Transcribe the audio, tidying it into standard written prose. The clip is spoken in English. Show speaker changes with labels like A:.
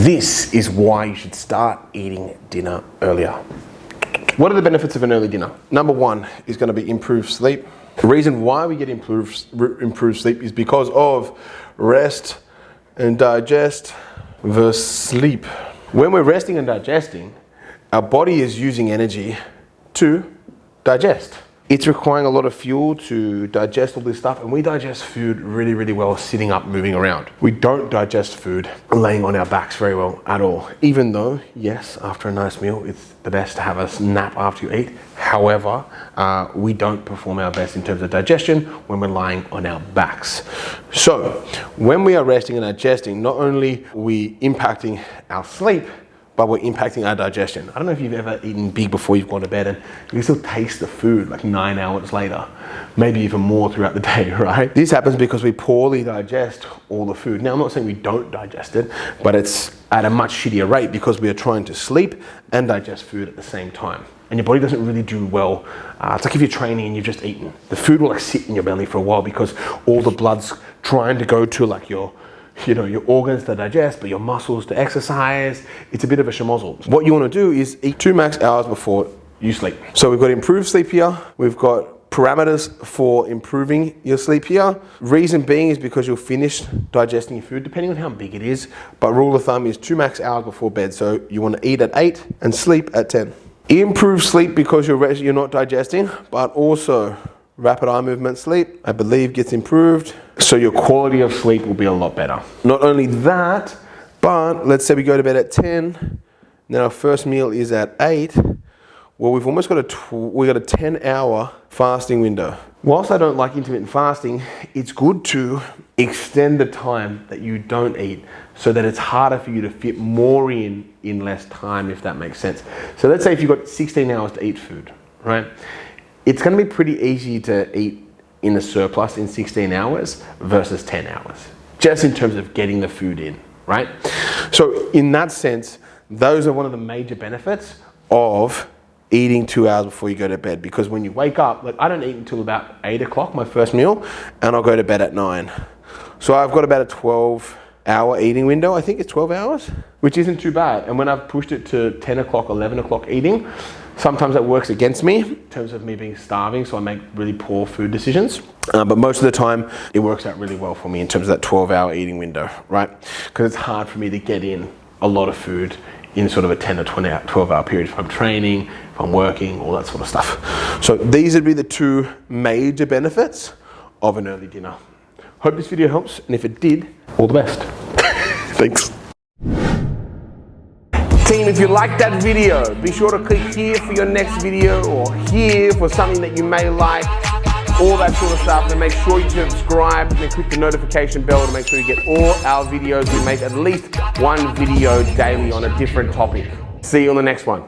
A: This is why you should start eating dinner earlier. What are the benefits of an early dinner? Number one is going to be improved sleep. The reason why we get improved sleep is because of rest and digest versus sleep. When we're resting and digesting, our body is using energy to digest. It's requiring a lot of fuel to digest all this stuff, and we digest food really, really well sitting up, moving around. We don't digest food laying on our backs very well at all. Even though, yes, after a nice meal, it's the best to have a nap after you eat. However, we don't perform our best in terms of digestion when we're lying on our backs. So, when we are resting and digesting, not only are we impacting our sleep, but we're impacting our digestion. I don't know if you've ever eaten big before you've gone to bed and you can still taste the food like 9 hours later, maybe even more throughout the day, right? This happens because we poorly digest all the food. Now, I'm not saying we don't digest it, but it's at a much shittier rate because we are trying to sleep and digest food at the same time. And your body doesn't really do well. It's like if you're training and you've just eaten. The food will like sit in your belly for a while because all the blood's trying to go to like your organs to digest, but your muscles to exercise. It's a bit of a schmozzle. What you want to do is eat 2 max hours before you sleep. So we've got improved sleep here. We've got parameters for improving your sleep here. Reason being is because you'll finish digesting your food, depending on how big it is. But rule of thumb is 2 max hours before bed. So you want to eat at 8 and sleep at 10. Improve sleep because you're not digesting, but also rapid eye movement sleep, I believe, gets improved. So your quality of sleep will be a lot better. Not only that, but let's say we go to bed at 10, then our first meal is at 8. Well, we've almost got a 10-hour fasting window. Whilst I don't like intermittent fasting, it's good to extend the time that you don't eat so that it's harder for you to fit more in less time, if that makes sense. So let's say if you've got 16 hours to eat food, right? It's going to be pretty easy to eat in the surplus in 16 hours versus 10 hours, just in terms of getting the food in, right? So in that sense, those are one of the major benefits of eating 2 hours before you go to bed, because when you wake up, like I don't eat until about 8 o'clock, my first meal, and I'll go to bed at 9. So I've got about a 12-hour eating window. I think it's 12 hours, which isn't too bad. And when I've pushed it to 10 o'clock, 11 o'clock eating, sometimes that works against me in terms of me being starving, so I make really poor food decisions. But most of the time, it works out really well for me in terms of that 12-hour eating window, right? Because it's hard for me to get in a lot of food in sort of a 10 or 12-hour period if I'm training, if I'm working, all that sort of stuff. So these would be the 2 major benefits of an early dinner. Hope this video helps, and if it did, all the best. Thanks. Team, if you like that video, be sure to click here for your next video or here for something that you may like, all that sort of stuff. And make sure you subscribe and click the notification bell to make sure you get all our videos. We make at least 1 video daily on a different topic. See you on the next one.